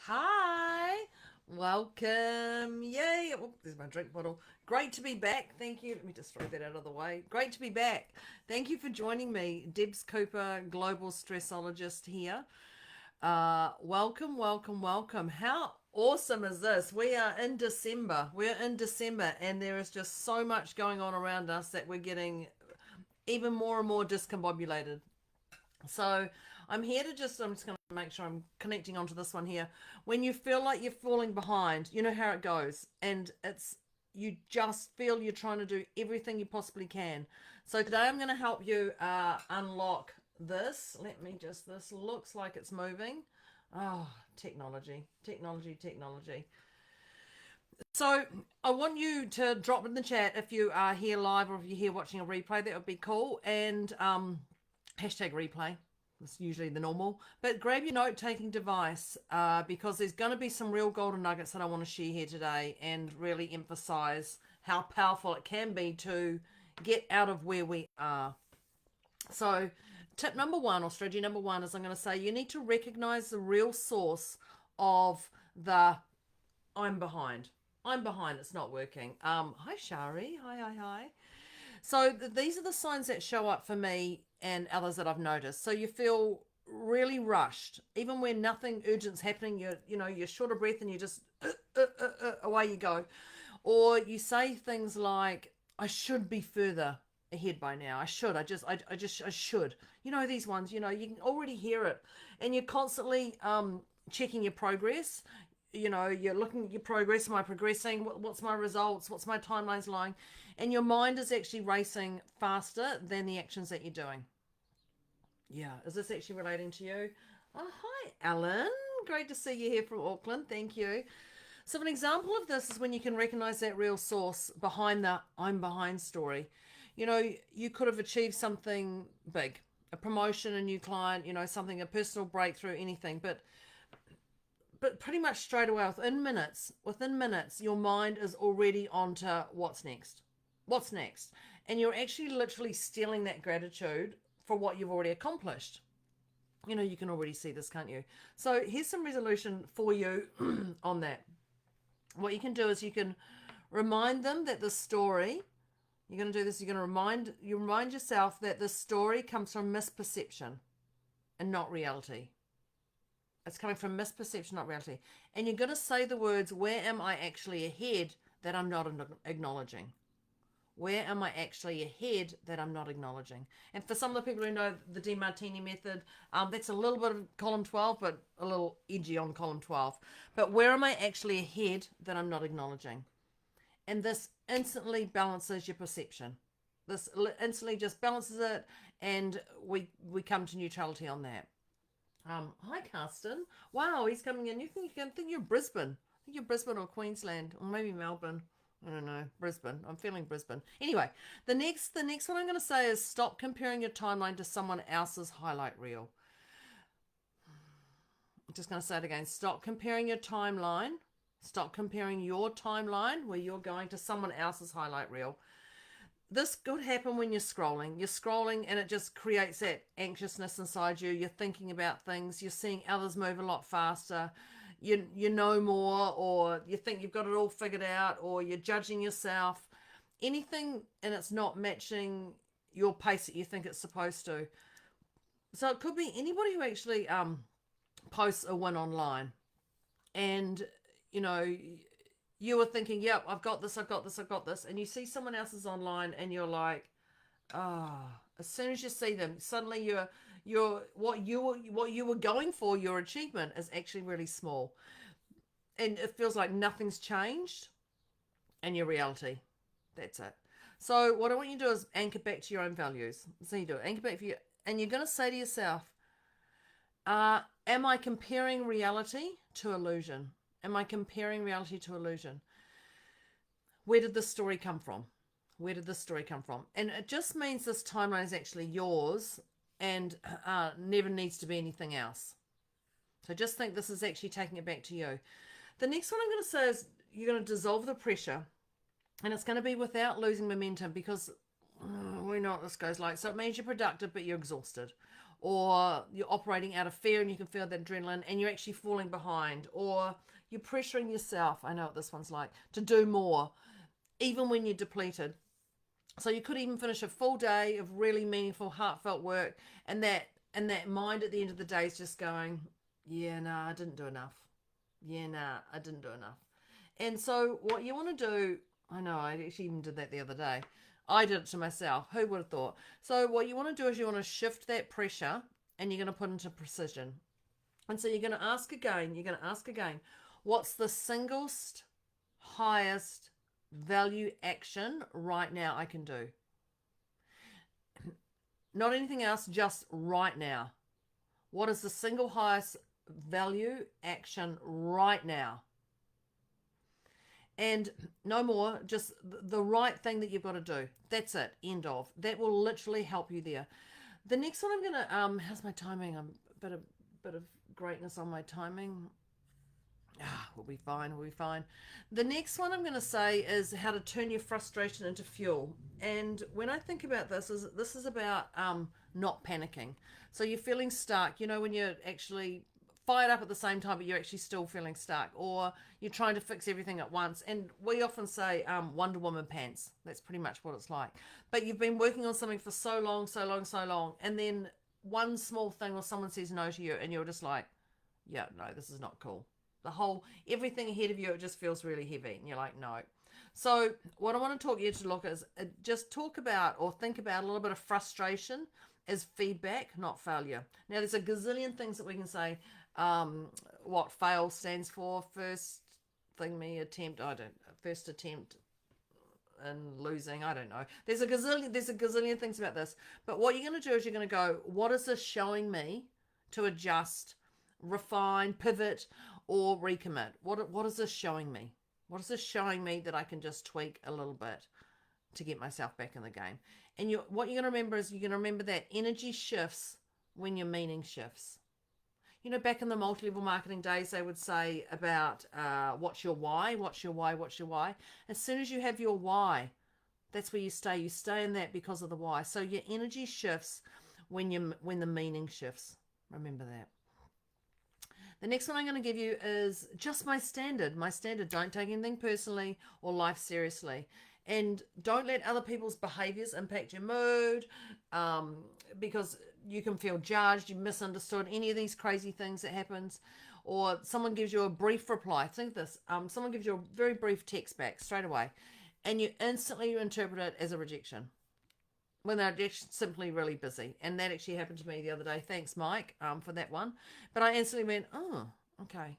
Hi, welcome. Yay. Oh, there's my drink bottle. Great to be back. Thank you. Let me just throw that out of the way. Great to be back. Thank you for joining me. Debs Cooper, global stressologist here. Welcome, welcome, welcome. How awesome is this? We are in December. We're in December, and there is just so much going on around us that we're getting even more and more discombobulated. So I'm just going to make sure I'm connecting onto this one here. When you feel like you're falling behind, you know how it goes. And you just feel you're trying to do everything you possibly can. So today I'm going to help you unlock this. This looks like it's moving. Oh, technology, technology, technology. So I want you to drop in the chat if you are here live or if you're here watching a replay. That would be cool. And hashtag replay. That's usually the normal. But grab your note taking device because there's going to be some real golden nuggets that I want to share here today and really emphasize how powerful it can be to get out of where we are. So, tip number one, or strategy number one, is I'm going to say you need to recognize the real source of the I'm behind. I'm behind. It's not working. Hi Shari. Hi, hi, hi. So these are the signs that show up for me and others that I've noticed. So you feel really rushed, even when nothing urgent's happening. You're short of breath and you just away you go, or you say things like, "I should be further ahead by now. I should. I should." You know these ones. You can already hear it, and you're constantly checking your progress. You're looking at your progress. Am I progressing? What's my results? What's my timelines lying? And your mind is actually racing faster than the actions that you're doing. Yeah, is this actually relating to you? Oh, hi, Alan. Great to see you here from Auckland. Thank you. So, an example of this is when you can recognize that real source behind the I'm behind story. You could have achieved something big, a promotion, a new client, something, a personal breakthrough, anything, but pretty much straight away within minutes your mind is already onto what's next, and you're actually literally stealing that gratitude for what you've already accomplished. You can already see this, can't you? So here's some resolution for you on that. What you can do is you can remind them that the story you're going to do this. You're going to remind yourself that the story comes from misperception and not reality. It's coming from misperception, not reality. And you're going to say the words, where am I actually ahead that I'm not acknowledging? Where am I actually ahead that I'm not acknowledging? And for some of the people who know the DeMartini method, that's a little bit of column 12, but a little edgy on column 12. But where am I actually ahead that I'm not acknowledging? And this instantly balances your perception. This instantly just balances it, and we come to neutrality on that. Hi, Carsten. Wow, he's coming in. You think you're Brisbane. I think you're Brisbane or Queensland or maybe Melbourne. I don't know. Brisbane. I'm feeling Brisbane. Anyway, the next one I'm going to say is stop comparing your timeline to someone else's highlight reel. I'm just going to say it again. Stop comparing your timeline. Stop comparing your timeline where you're going to someone else's highlight reel. This could happen when you're scrolling. You're scrolling and it just creates that anxiousness inside you. You're thinking about things. You're seeing others move a lot faster. You know more, or you think you've got it all figured out, or you're judging yourself. Anything, and it's not matching your pace that you think it's supposed to. So it could be anybody who actually posts a win online, and you know you were thinking, yep, I've got this, I've got this, I've got this, and you see someone else's online and you're like, ah, oh. As soon as you see them, suddenly you're what you were going for, your achievement is actually really small. And it feels like nothing's changed in your reality. That's it. So what I want you to do is anchor back to your own values. So you do it, anchor back for you, and you're gonna say to yourself, am I comparing reality to illusion? Am I comparing reality to illusion? Where did this story come from? Where did this story come from? And it just means this timeline is actually yours and never needs to be anything else. So just think this is actually taking it back to you. The next one I'm going to say is you're going to dissolve the pressure, and it's going to be without losing momentum because we know what this goes like. So it means you're productive, but you're exhausted. or you're operating out of fear and you can feel that adrenaline and you're actually falling behind, or you're pressuring yourself, I know what this one's like, to do more, even when you're depleted. So you could even finish a full day of really meaningful, heartfelt work, and that mind at the end of the day is just going, yeah, nah, I didn't do enough. Yeah, nah, I didn't do enough. And so what you want to do, I know, I actually even did that the other day. I did it to myself. Who would have thought? So what you want to do is you want to shift that pressure and you're going to put into precision. And so you're going to ask again, what's the singlest, highest value action right now I can do? Not anything else, just right now. What is the single highest value action right now? And no more, just the right thing that you've got to do. That's it, end of. That will literally help you there. The next one I'm going to, how's my timing? I'm a bit of greatness on my timing. We'll be fine, we'll be fine. The next one I'm going to say is how to turn your frustration into fuel. And when I think about this is about not panicking. So you're feeling stuck, you know, when you're actually fired up at the same time, but you're actually still feeling stuck, or you're trying to fix everything at once. And we often say Wonder Woman pants. That's pretty much what it's like. But you've been working on something for so long, and then one small thing or someone says no to you, and you're just like, yeah, no, this is not cool. The whole, everything ahead of you, it just feels really heavy. And you're like, no. So what I want to talk you to look is just talk about or think about a little bit of frustration as feedback, not failure. Now, there's a gazillion things that we can say. What fail stands for, first attempt and losing, I don't know. There's a gazillion things about this. But what you're going to do is you're going to go, what is this showing me to adjust, refine, pivot, or recommit? What is this showing me? What is this showing me that I can just tweak a little bit to get myself back in the game? And what you're going to remember is you're going to remember that energy shifts when your meaning shifts. You know, back in the multi-level marketing days, they would say about what's your why, what's your why, what's your why. As soon as you have your why, that's where you stay. You stay in that because of the why. So your energy shifts when the meaning shifts. Remember that. The next one I'm going to give you is just my standard. My standard, don't take anything personally or life seriously. And don't let other people's behaviors impact your mood, because you can feel judged, you misunderstood, any of these crazy things that happens. Or someone gives you a brief reply. Think of this. Someone gives you a very brief text back straight away, and you instantly interpret it as a rejection when they're just simply really busy. And that actually happened to me the other day. Thanks, Mike, for that one. But I instantly went, oh, okay.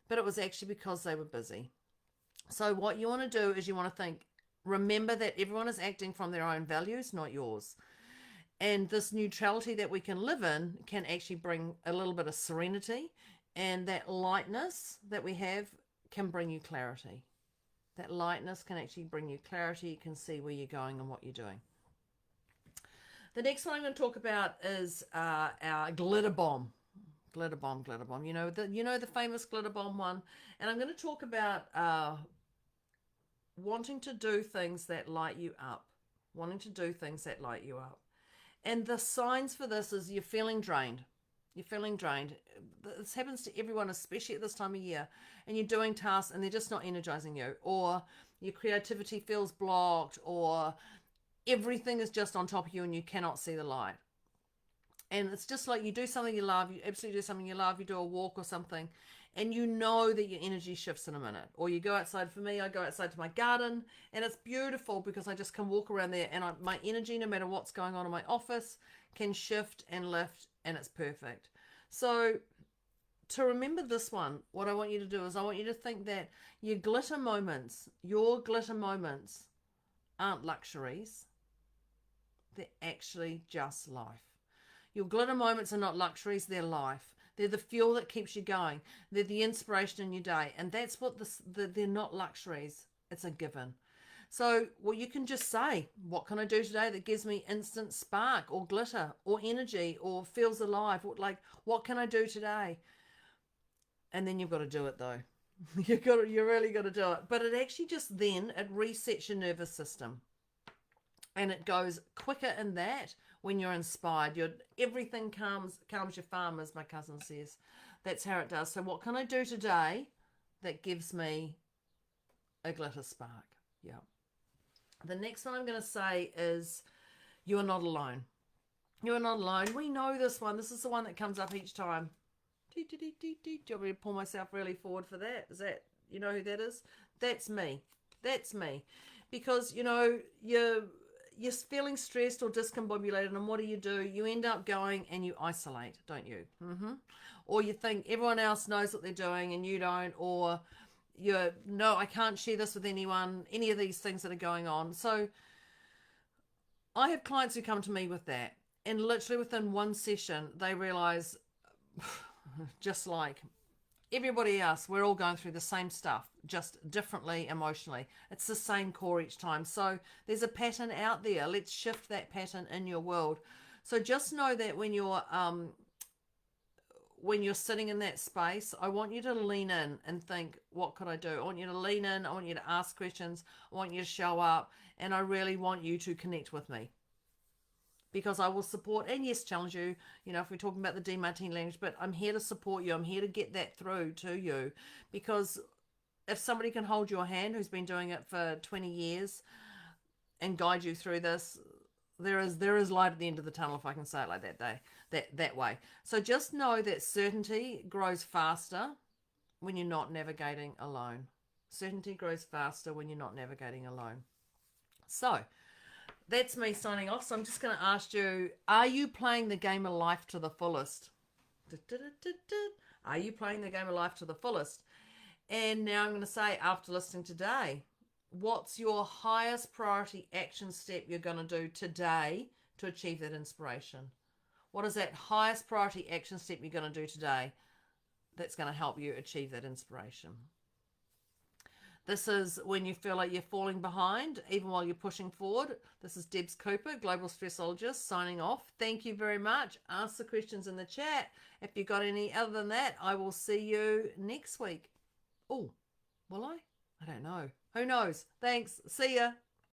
But it was actually because they were busy. So what you want to do is you want to think, remember that everyone is acting from their own values, not yours. And this neutrality that we can live in can actually bring a little bit of serenity. And that lightness that we have can bring you clarity. That lightness can actually bring you clarity. You can see where you're going and what you're doing. The next one I'm going to talk about is our glitter bomb. Glitter bomb. You know the famous glitter bomb one. And I'm going to talk about wanting to do things that light you up. Wanting to do things that light you up. And the signs for this is you're feeling drained. You're feeling drained. This happens to everyone, especially at this time of year. And you're doing tasks and they're just not energizing you. Or your creativity feels blocked, or everything is just on top of you and you cannot see the light. And it's just like you do something you love, you absolutely do something you love, you do a walk or something, and you know that your energy shifts in a minute. Or you go outside. For me, I go outside to my garden, and it's beautiful because I just can walk around there, and my energy, no matter what's going on in my office, can shift and lift, and it's perfect. So to remember this one, what I want you to do is I want you to think that your glitter moments aren't luxuries. They're actually just life. Your glitter moments are not luxuries, they're life. They're the fuel that keeps you going. They're the inspiration in your day. And that's what they're not luxuries. It's a given. So, well, you can just say, what can I do today that gives me instant spark or glitter or energy or feels alive? Like, what can I do today? And then you've got to do it though. You really got to do it. But it actually just then, it resets your nervous system. And it goes quicker in that when you're inspired. Everything calms your farm, as my cousin says. That's how it does. So what can I do today that gives me a glitter spark? Yeah. The next one I'm going to say is you are not alone. You are not alone. We know this one. This is the one that comes up each time. Do you want me to pull myself really forward for that? Is that, you know who that is? That's me. That's me. Because, you're feeling stressed or discombobulated, and what do? You end up going and you isolate, don't you? Or you think everyone else knows what they're doing and you don't, or no, I can't share this with anyone, any of these things that are going on. So I have clients who come to me with that, and literally within one session, they realize, just like everybody else, we're all going through the same stuff, just differently emotionally. It's the same core each time. So there's a pattern out there. Let's shift that pattern in your world. So just know that when you're sitting in that space, I want you to lean in and think, what could I do? I want you to lean in. I want you to ask questions. I want you to show up. And I really want you to connect with me, because I will support and, yes, challenge you, if we're talking about the DMartine language, but I'm here to support you. I'm here to get that through to you, because if somebody can hold your hand who's been doing it for 20 years and guide you through this, there is light at the end of the tunnel, if I can say it like that way. So just know that certainty grows faster when you're not navigating alone. Certainty grows faster when you're not navigating alone. So that's me signing off. So I'm just going to ask you, are you playing the game of life to the fullest? Are you playing the game of life to the fullest? And now I'm going to say, after listening today, what's your highest priority action step you're going to do today to achieve that inspiration? What is that highest priority action step you're going to do today that's going to help you achieve that inspiration? This is when you feel like you're falling behind, even while you're pushing forward. This is Debs Cooper, Global Stressologist, signing off. Thank you very much. Ask the questions in the chat. If you've got any other than that, I will see you next week. Oh, will I? I don't know. Who knows? Thanks. See ya.